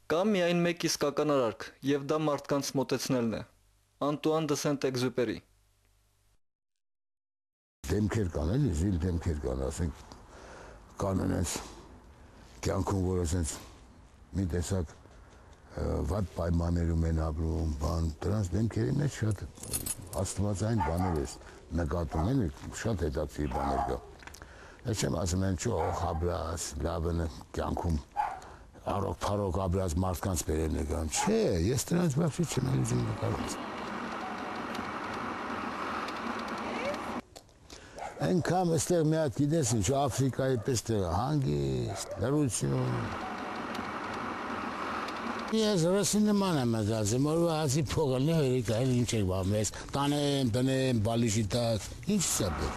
Կա միայն մեկ իսկական արարք, եւ դա մարդկանց մոտեցնելն է։ Անտուան դե Սենտ-Էքզյուպերի։ Դեմքեր կան, էլի, զիլ դեմքեր կան, ասենք, կան այնց կյանքում, որ ասենց մի տեսակ վատ պայմաններում են ապրում, բան, դրանց դեմքերի մեջ շատ աստվածային բաներ ես նկատում, էլի, շատ հետաքրքիր բաներ կա։ Ես չեմ ասում են ճոխ ապրած, լավն կյանքում առօգ-փառոգ ապրած մարդկանց բերել նկարում։ Չէ, ես դրանց բացի չեմ ուզում նկարել։ Այնքան այստեղ մի հատ գիտես ինչ, Աֆրիկայի պես տեղ հանգիստ, լռություն։ Ես ռուսի նման եմ մտածում, որ հացի փողը լի հերիկա, էլ ինչ եք բանում, ես տանեմ, տնեմ, բալիշի տակ, ինչ սա բեր։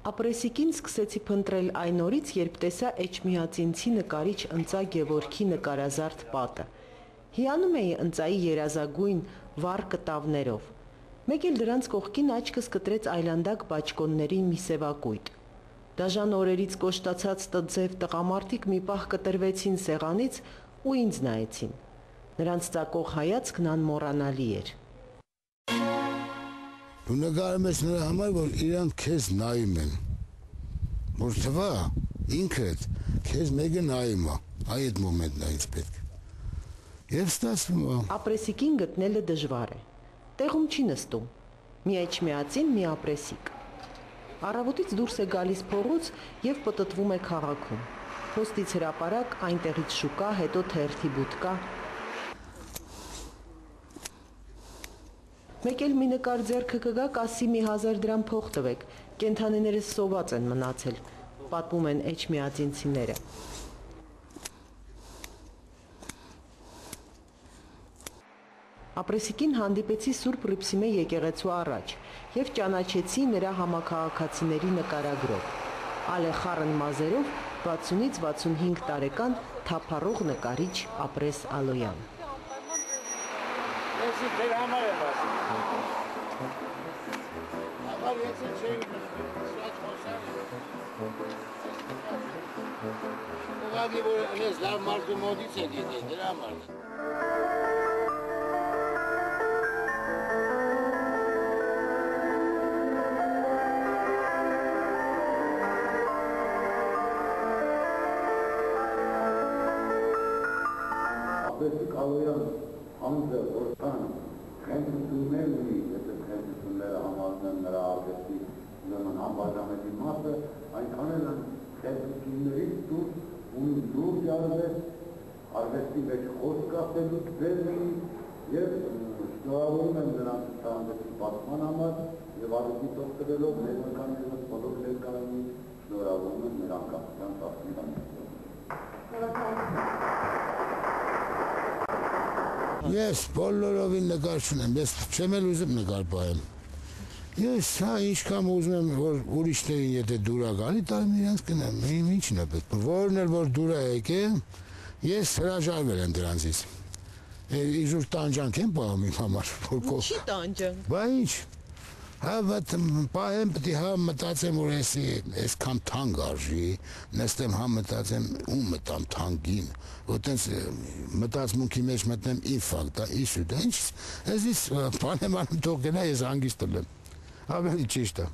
Ապրեսիկին սկսեցի փնտրել այն օրից, երբ տեսա էջմիածինցի նկարիչ ընծա Գևորգի նկարազարդ պատը։ Հիանում էի ընծայի երազագույն վառ կտավներով։ Մեկ էլ դրանց կողքին աչքս կտրեց այլանդակ բաճկոնների մի սևակույտ։ Դաժան օրերից կոշտացած տձև տղամարդիկ մի պահ կտրվեցին սեղանից ու ինձ նայեցին։ Նրանց ծակող հայացքն անմոռանալի էր։ Դու նկարում ես նրա համար, որ իրանք քեզ նայում են, որ թվա ինքդ քեզ մեկը նայում է, այդ մոմենտն է ինձ պետք։ Եվ ստացվում է։ Ապրեսիկին գտնելը դժվար է, տեղում չի նստում, մի էջմիածին, մի ապրեսիկ։ Առավոտից դուրս է գալիս փողոց և պտտվում է քաղաքում, փոստից հրապարակ, այնտեղից շուկա, հետո թերթի բուտկա։ Մեկ էլ մի նկար ձեռքը կգա, կասի մի 1000 դրամ փող տվեք, կենդանիներս սոված են մնացել, պատմում են էջմիածինցիները։ Ապրեսիկին հանդիպեցի Սուրբ Ռիփսիմե եկեղեցու առաջ և ճանաչեցի նրա համաքաղաքացիների նկարագրով, ալեխառն մազերով 60-ից 65 տարեկան թափառող նկարիչ Ապրես Ալոյան։ Ես դեր համար եմ ասում։ Աղար ես չէի շատ խոսալ։ Ուղղակի որ ես լավ մարդու մոտից է դիտել, դրա համար։ Ապրեսիկ Ալոյան անձը որքան քննություններ ունի, եթե քննությունները համարում են նրա արվեստի ուրեմն անբաժանելի մասը, այնքան էլ քննություններից դուրս ունի լուրջ արվեստի մեջ խոսք ասելու ձև ունի և շնորհավորում եմ նրանց ցուցահանդեսի պատման համար և արվեստի տող տվելով մեր նկարներս բոլոր ներկայանին շնորհավորում եմ մեր անկախության 15 Ես բոլորովին նկար չունեմ, ես չեմ էլ ուզում նկար պահեմ։ Ես ինչքան ուզում եմ, որ ուրիշներին եթե դուրա գալի, տալում իրանց կնեմ, ինչն է պետք։ Որն էլ որ դուրա եկեմ, ես հրաժարվել եմ դրանցից։ Իժուր տանջանք եմ պահում իմ համար։ Ինչի տանջանք։ Բա ինչ։ Պահեմ պետք է մտածեմ, որ այսքան թանկ արժի, նստեմ մտածեմ ում մտամ թանկին, որ տենց մտածմունքի մեջ մտնեմ ինֆակտ, դա իշու, դա ինչ, այսից բանեմ անում թող գնա, ես հանգիստ եմ, ավելի ճիշտ է։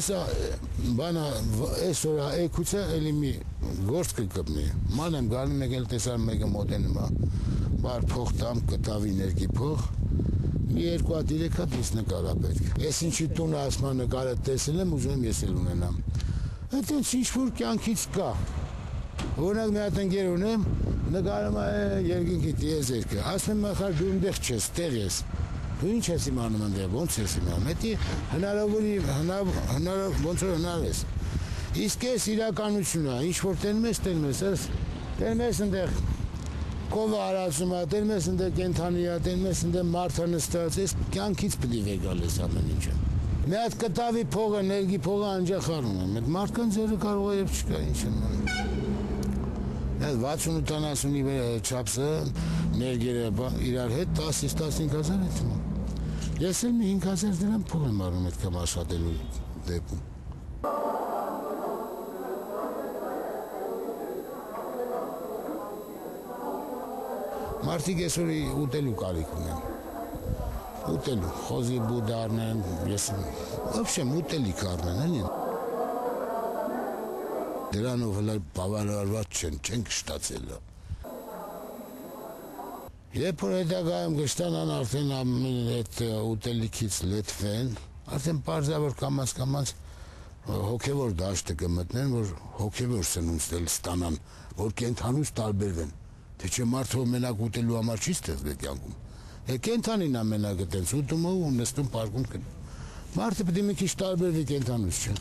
Եսա բանա այսօր էքուցը էլի մի գործ կկպնի, ման եմ գալի մեկ էլ տեսար մեկը մոտենում է, բար փող տամ կտավի ներքի փող, մի 2-3 հատ ես նկարա պետք, ես ինչի տունը ասմա նկարը տեսել եմ, ուզում եմ ես էլ ունենամ, այդ ինչ-որ կյանքից կա, օրինակ մի հատ ընկեր ունեմ, նկարում է երկինքի տիեզերքը, ասում եմ ախար դու ընդեղ չես, տեղ ես, Դու ինչ ես իմանում ընդ ոնց ես իմանում։ Դա հնարավոր ոնց որ հնար ես։ Իսկ այս իրականությունն է, ինչ որ տենում ես, տենում ես այնտեղ կովը արածում է, տենում ես այնտեղ կենթանի է, տենում ես այնտեղ մարդը նստած, այս կյանքից պետք է գալ այս ամեն ինչը։ Մի հատ կտավի փողը, ներգի փողը անջախառում եմ, այդ մարդկանց ձերը կարող է եւ չկա ինչ են մնում։ Այդ 60-70-ի չափսը ներգերը իրար հետ 10-15 հազար է թվում։ Ես էլ մի 5 հազար դրամ փող եմ առնում այդքան աշխատելու դեպքում։ Մարդիկ այսօր ուտելու կարիք ունեն։ Ուտելու, խոզի բուդ առնեն, ես ոբշեմ ուտելիք առնեն, էլի։ Դրանով հələ բավարարված չեն կշտացել։ Երբ որ հետագայում կշտանան արդեն այդ ուտելիքից լետվեն, արդեն պարզավոր կամաց հոգևոր դաշտը կմտնեն, որ հոգևոր սնունդ ստանան, որ կենթանուց տարբերվեն։ Թե չէ մարդը մենակ ուտելու համար չի ստեղծվել կյանքում։ Կենթանին ամենակ այտենց ուտում ու նստում պարկում կնում։ Մարդը պետք է մի քիչ տարբերվի կենթանուց, չէ։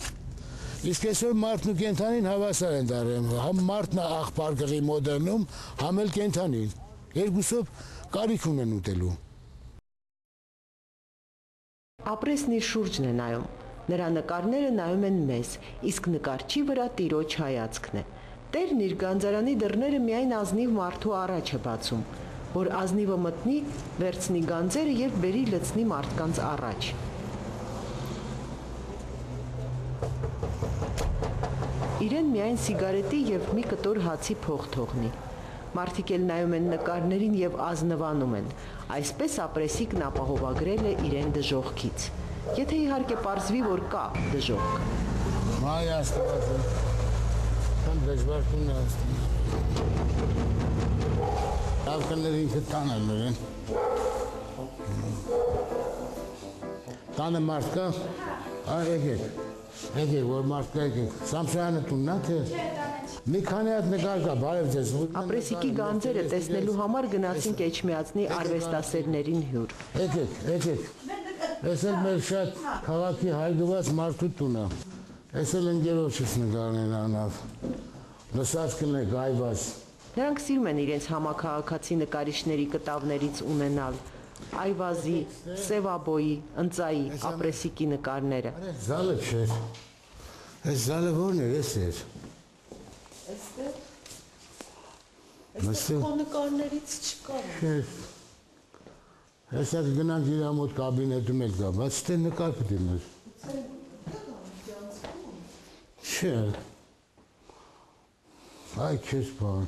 Իսկ այսօր մարդն ու կենթանին հավասար են դառել։ Համ մարդն է աղբար գղի մոդեռնում, համ էլ կենթանին։ Երկուսով կարիք ունեն ուտելու։ Ապրեսն իր շուրջն է նայում։ Նրա նկարները նայում են մեզ, իսկ նկարչի վրա տիրոջ հայացքն է։ Տերն իր գանձարանի դռները միայն ազնիվ մարդու առաջ է բացում, որ ազնիվը մտնի, վերցնի գանձերը եւ բերի լցնի մարդկանց առաջ։ Իրեն միայն սիգարետի եւ մի կտոր հացի փող թողնի։ Մարդիկ էլ նայում են նկարներին եւ ազնվանում են։ Այսպես ապրեսիկն ապահովագրել է իրեն դժողքից։ Եթե իհարկե պարզվի, որ կա դժողք։ Մայ աստված դժվարություն է լավ կներ ինքը տան է նորեն տանը մարդ կա եկեք որ մարդ կա եկեք Սամսոյանը տունն է թե մի քանի հատ նկար կա բարև ձեզ Ապրեսիկի գանձերը տեսնելու համար գնացինք Էջմիածնի արվեստասերներին հյուր եկեք ես էլ մեր շատ քաղաքի հայդուված մարդու տունը ես էլ ընկերոջս նկարներ անավ լսած կնեք այվազ Նրանք սիրում են իրենց համաքաղաքացի նկարիչների կտավներից ունենալ Այվազի, Սևաբոյի, Ընծայի, Ապրեսիկի նկարները Զալը չէր Այս զալը որն էր, ես էր Այստեղ քո նկարներից չկար Չէր Հեսա կգնանք իր ամոտ կաբինետում էլ կա, բայց ստե նկար պետք է մեր Չէ Այ քեզ բան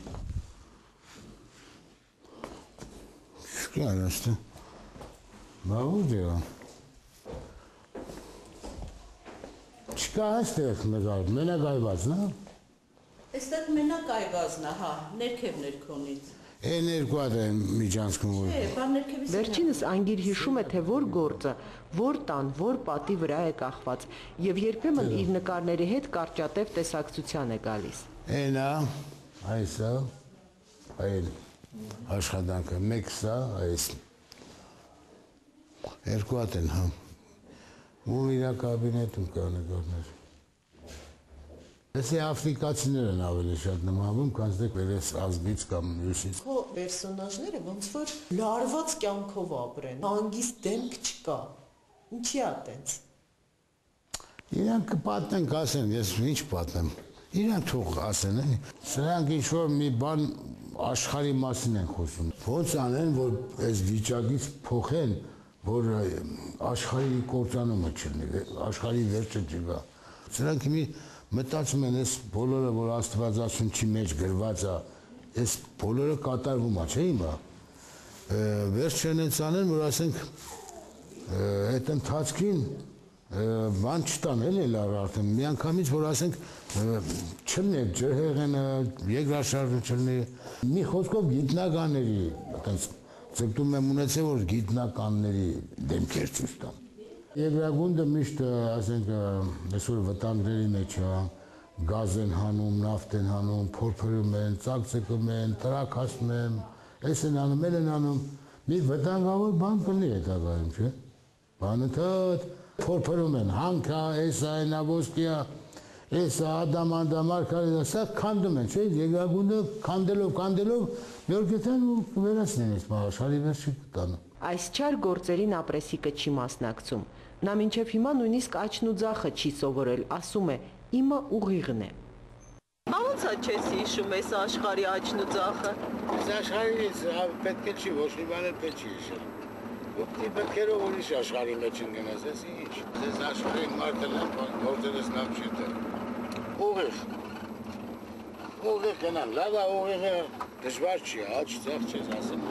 Չկար աստը Բաղուր է Չկա այստեղ նկար, մենակ այվազն է Այստեղ մենակ այվազն է, հա, ներքևներ քոնից Են երկու հատ է միջանցքում որ Չէ, բան ներքևից Վերջինս անգիր հիշում է, թե որ գործը, որ տան, որ պատի վրա է կախված եւ երբեմն իր նկարների հետ կարճատև տեսակցության է գալիս Էնա, այսա, այլ աշխատանքը, մեկ սա, այս երկու հատ են, հա ու իրա կաբինետում կա նկարներ Ես աֆրիկացիներ են ավելի շատ նմանվում, քան դեք վերես ազգից կամ մյուսից Քո պերսոնաժները ոնց որ լարված կյանքով ապրեն, հանգիստ դեմք չկա, ինչի է տենց Իրանք կպատնեն, կասեն, ես ինչ պատնեմ Իրանք թող ասեն, սրանք ինչ-որ մի բան աշխարհի մասին են խոսում Ոնց անեն, որ այս վիճակից փոխեն, որ աշխարհի կործանումը չլինի, աշխարհի վերջը չգա Սրանք մի մտածում են, այս բոլորը, որ աստվածաշնչի մեջ գրված է, այս բոլորը կատարվում է, չէ՞ հիմա Վերջը հենց անեն, որ ասենք այդ ընթացքին բան չտան էլ լար արդեն մի անգամից որ ասենք չլինի ջրհեղենը երկրաշարժը չլինի մի խոսքով գիտնականների այտենց ցկտում եմ ունեցել որ գիտնականների դեմքեր ցույց տան Եվրագունդը միշտ ասենք այսօր վտանգների մեջ է գազ են հանում, նավթ են հանում, փորփրում են, ծակծկում են, տրակ հասնում են, այս են անում, էլ են անում մի վտանգավոր բան կլինի հետագայում, չէ։ Բանըթոթ փորփրում են, հանքա, էսա, այնա ոսկիա, էսա, ադամանդամարկարը, սա քանդում են, չէ, Եգագունդը քանդելով, մի օր գտան ու վերացնեն այս աշխարհի վերջի տանը։ Այս չար գործերին ապրեսիկը չի մասնակցում։ Նա մինչև հիմա նույնիսկ աչն ու ձախը չի սովորել, ասում է՝ իմը ուղիղն է։ Ո՞նց է չես հիշում այս աշխարհի աչն ու ձախը։ Այս աշխարհից պետք է չի, ոչ մի բան էլ պետք չի հիշել։ Ուտի պետքերով ուրիշ աշխարհի մեջ ընկնես, ես ինչ։ Ես աշխարհին մարդել եմ, գործերս լավ չի տեղ։ Ուղիղ գնան, լավ է ուղիղը դժվար չի, աչ ձախ չես ասեմ։